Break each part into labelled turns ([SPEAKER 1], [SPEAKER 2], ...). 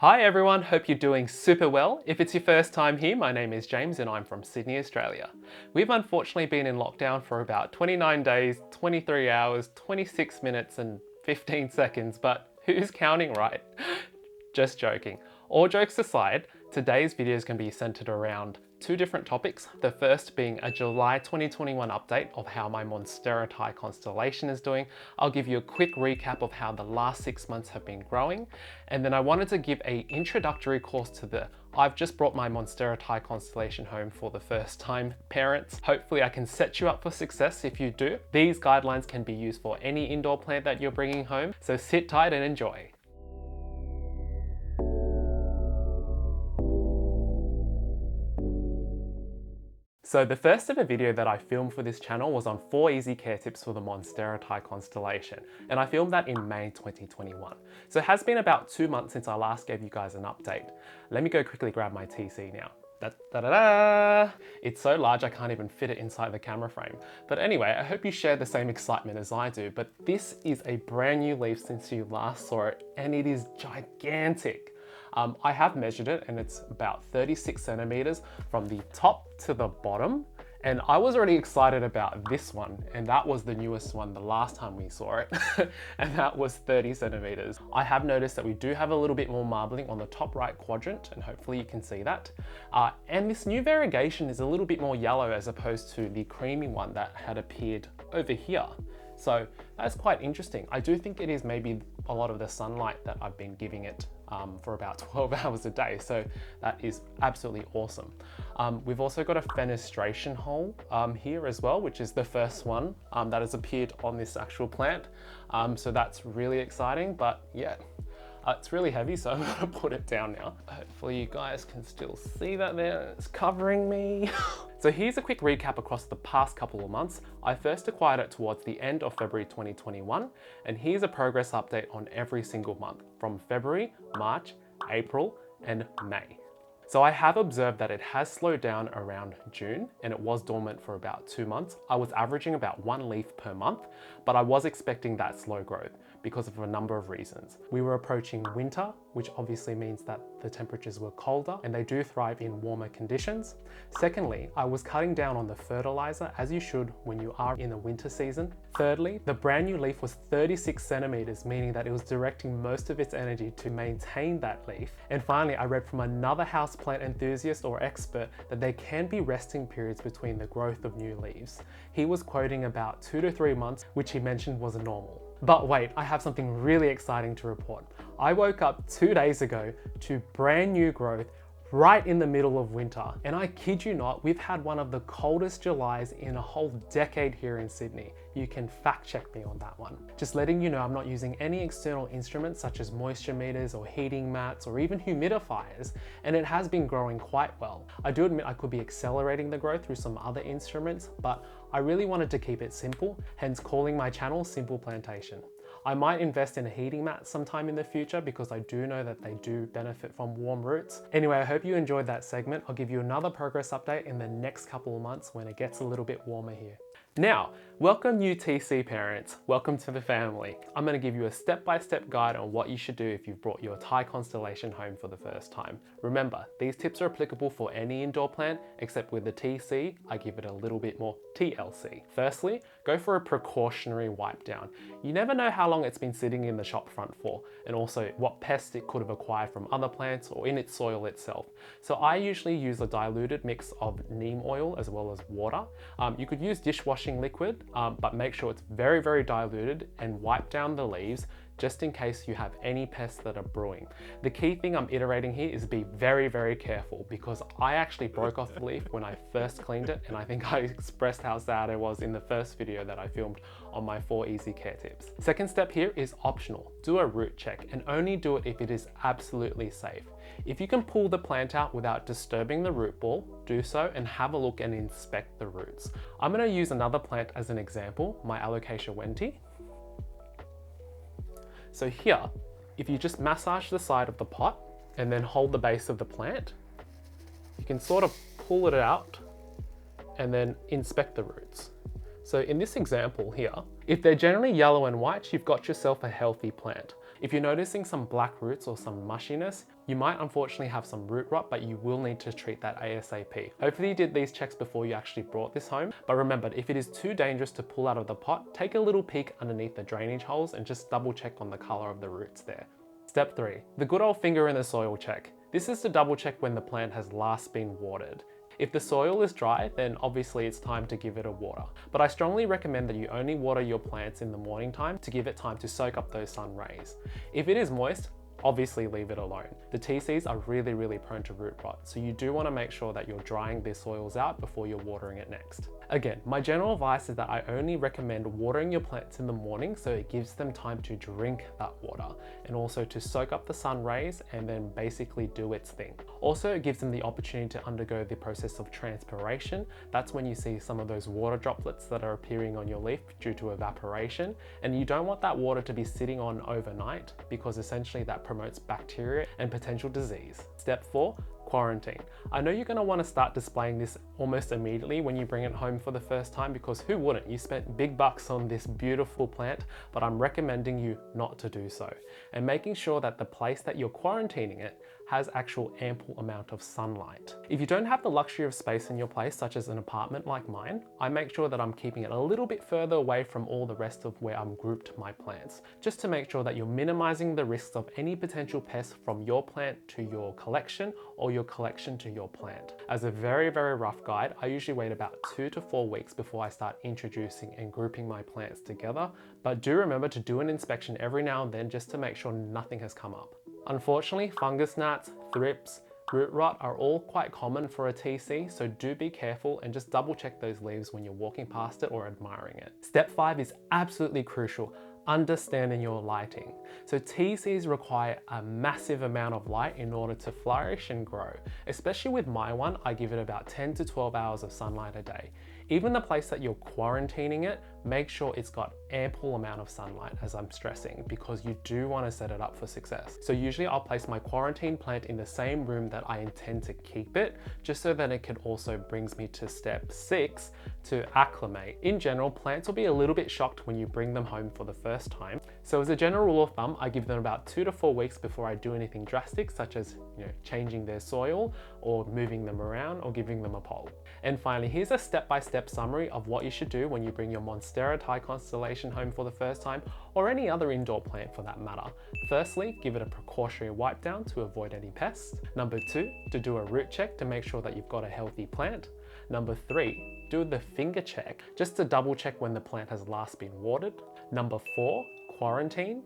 [SPEAKER 1] Hi everyone, hope you're doing super well. If it's your first time here, my name is James and I'm from Sydney, Australia. We've unfortunately been in lockdown for about 29 days, 23 hours, 26 minutes and 15 seconds, but who's counting, right? Just joking. All jokes aside, today's video is going to be centered around two different topics. The first being a July 2021 update of how my Monstera Thai Constellation is doing. I'll give you a quick recap of how the last 6 months have been growing. And then I wanted to give an introductory course to the I've just brought my Monstera Thai Constellation home for the first time parents. Hopefully I can set you up for success if you do. These guidelines can be used for any indoor plant that you're bringing home. So sit tight and enjoy. So the first ever video that I filmed for this channel was on 4 easy care tips for the Monstera Thai Constellation, and I filmed that in May 2021. So it has been about 2 months since I last gave you guys an update. Let me go quickly grab my TC now. Da-da-da-da! It's so large I can't even fit it inside the camera frame. But anyway, I hope you share the same excitement as I do, but this is a brand new leaf since you last saw it, and it is gigantic. I have measured it and it's about 36 centimeters from the top to the bottom. And I was already excited about this one, and that was the newest one the last time we saw it, and that was 30 centimeters. I have noticed that we do have a little bit more marbling on the top right quadrant, and hopefully you can see that. And this new variegation is a little bit more yellow as opposed to the creamy one that had appeared over here. So that's quite interesting. I do think it is maybe a lot of the sunlight that I've been giving it for about 12 hours a day. So that is absolutely awesome. We've also got a fenestration hole here as well, which is the first one that has appeared on this actual plant. So that's really exciting, but yeah. It's really heavy, so I'm gonna put it down now. Hopefully you guys can still see that there, it's covering me. So here's a quick recap across the past couple of months. I first acquired it towards the end of February 2021, and here's a progress update on every single month from February, March, April, and May. So I have observed that it has slowed down around June, and it was dormant for about 2 months. I was averaging about 1 leaf per month, but I was expecting that slow growth because of a number of reasons. We were approaching winter, which obviously means that the temperatures were colder and they do thrive in warmer conditions. Secondly, I was cutting down on the fertilizer, as you should when you are in the winter season. Thirdly, the brand new leaf was 36 centimeters, meaning that it was directing most of its energy to maintain that leaf. And finally, I read from another houseplant enthusiast or expert that there can be resting periods between the growth of new leaves. He was quoting about 2 to 3 months, which he mentioned was normal. But wait, I have something really exciting to report. I woke up 2 days ago to brand new growth right in the middle of winter. And I kid you not, we've had one of the coldest Julys in a whole decade here in Sydney. You can fact check me on that one. Just letting you know, I'm not using any external instruments such as moisture meters or heating mats or even humidifiers, and it has been growing quite well. I do admit I could be accelerating the growth through some other instruments, but I really wanted to keep it simple, hence calling my channel Simple Plantation. I might invest in a heating mat sometime in the future because I do know that they do benefit from warm roots. Anyway, I hope you enjoyed that segment. I'll give you another progress update in the next couple of months when it gets a little bit warmer here. Now, welcome new TC parents. Welcome to the family. I'm going to give you a step-by-step guide on what you should do if you've brought your Thai Constellation home for the first time. Remember, these tips are applicable for any indoor plant, except with the TC, I give it a little bit more TLC. Firstly, go for a precautionary wipe down. You never know how long it's been sitting in the shop front for, and also what pests it could have acquired from other plants or in its soil itself. So I usually use a diluted mix of neem oil as well as water. You could use dishwashing liquid, but make sure it's very, very diluted and wipe down the leaves just in case you have any pests that are brewing. The key thing I'm iterating here is be very, very careful because I actually broke off the leaf when I first cleaned it, and I think I expressed how sad I was in the first video that I filmed on my 4 easy care tips. Second step here is optional. Do a root check and only do it if it is absolutely safe. If you can pull the plant out without disturbing the root ball, do so and have a look and inspect the roots. I'm going to use another plant as an example, my Alocasia wenti. So here, if you just massage the side of the pot and then hold the base of the plant, you can sort of pull it out and then inspect the roots. So in this example here, if they're generally yellow and white, you've got yourself a healthy plant. If you're noticing some black roots or some mushiness, you might unfortunately have some root rot, but you will need to treat that ASAP. Hopefully you did these checks before you actually brought this home, but remember, if it is too dangerous to pull out of the pot, take a little peek underneath the drainage holes and just double check on the color of the roots there. Step 3, the good old finger in the soil check. This is to double check when the plant has last been watered. If the soil is dry, then obviously it's time to give it a water. But I strongly recommend that you only water your plants in the morning time to give it time to soak up those sun rays. If it is moist, obviously leave it alone. The TCs are really prone to root rot, so you do want to make sure that you're drying the soils out before you're watering it next. Again, my general advice is that I only recommend watering your plants in the morning so it gives them time to drink that water and also to soak up the sun rays and then basically do its thing. Also, it gives them the opportunity to undergo the process of transpiration. That's when you see some of those water droplets that are appearing on your leaf due to evaporation, and you don't want that water to be sitting on overnight because essentially that promotes bacteria and potential disease. Step 4, quarantine. I know you're going to want to start displaying this almost immediately when you bring it home for the first time, because who wouldn't? You spent big bucks on this beautiful plant, but I'm recommending you not to do so. And making sure that the place that you're quarantining it has actual ample amount of sunlight. If you don't have the luxury of space in your place, such as an apartment like mine, I make sure that I'm keeping it a little bit further away from all the rest of where I'm grouped my plants, just to make sure that you're minimizing the risks of any potential pests from your plant to your collection or your collection to your plant. As a very rough guide, I usually wait about 2 to 4 weeks before I start introducing and grouping my plants together, but do remember to do an inspection every now and then just to make sure nothing has come up. Unfortunately, fungus gnats, thrips, root rot are all quite common for a TC, so do be careful and just double check those leaves when you're walking past it or admiring it. Step 5 is absolutely crucial. Understanding your lighting. So TCs require a massive amount of light in order to flourish and grow. Especially with my one, I give it about 10 to 12 hours of sunlight a day. Even the place that you're quarantining it, make sure it's got ample amount of sunlight, as I'm stressing, because you do want to set it up for success. So usually I'll place my quarantine plant in the same room that I intend to keep it, just so that it can also brings me to step 6, to acclimate. In general, plants will be a little bit shocked when you bring them home for the first time. So as a general rule of thumb, I give them about 2 to 4 weeks before I do anything drastic, such as changing their soil or moving them around or giving them a poll. And finally, here's a step-by-step summary of what you should do when you bring your Monstera Thai Constellation home for the first time, or any other indoor plant for that matter. Firstly, give it a precautionary wipe down to avoid any pests. Number 2, to do a root check to make sure that you've got a healthy plant. Number 3, do the finger check, just to double check when the plant has last been watered. Number 4, quarantine.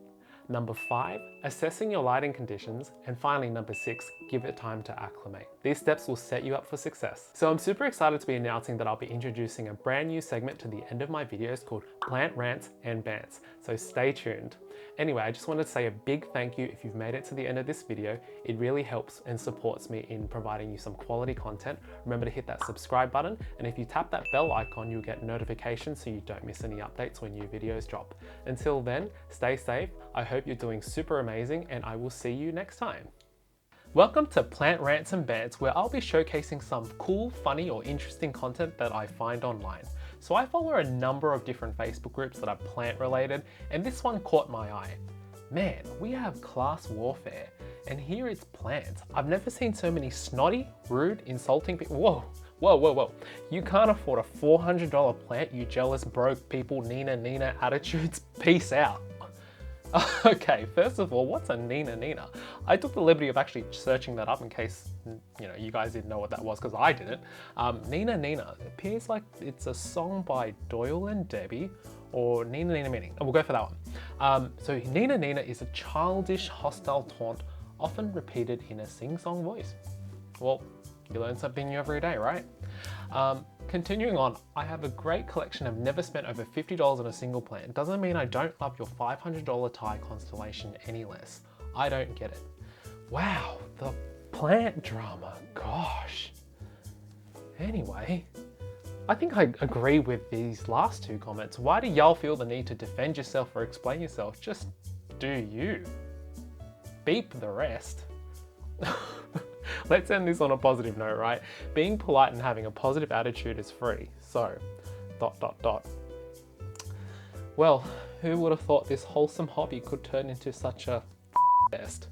[SPEAKER 1] Number 5, assessing your lighting conditions. And finally, number 6, give it time to acclimate. These steps will set you up for success. So I'm super excited to be announcing that I'll be introducing a brand new segment to the end of my videos called Plant Rants and Bants. So stay tuned. Anyway, I just wanted to say a big thank you if you've made it to the end of this video. It really helps and supports me in providing you some quality content. Remember to hit that subscribe button, and if you tap that bell icon, you'll get notifications so you don't miss any updates when new videos drop. Until then, stay safe. I hope you're doing super amazing, and I will see you next time. Welcome to Plant Rants and Bants, where I'll be showcasing some cool, funny, or interesting content that I find online. So I follow a number of different Facebook groups that are plant related, and this one caught my eye. Man, we have class warfare, and here it's plants. I've never seen so many snotty, rude, insulting people. Whoa. You can't afford a $400 plant, you jealous broke people, Nina attitudes. Peace out. Okay, first of all, what's a Nina? I took the liberty of actually searching that up in case you guys didn't know what that was, because I didn't. Nina, it appears like it's a song by Doyle and Debbie, or Nina meaning, and we'll go for that one. So Nina is a childish, hostile taunt, often repeated in a sing-song voice. Well, you learn something new every day, right? Continuing on, I have a great collection. I've never spent over $50 on a single plant. Doesn't mean I don't love your $500 Thai Constellation any less. I don't get it. Wow, the plant drama, gosh. Anyway, I think I agree with these last 2 comments. Why do y'all feel the need to defend yourself or explain yourself? Just do you. Beep the rest. Let's end this on a positive note, right? Being polite and having a positive attitude is free. So, ... Well, Who would have thought this wholesome hobby could turn into such a fest?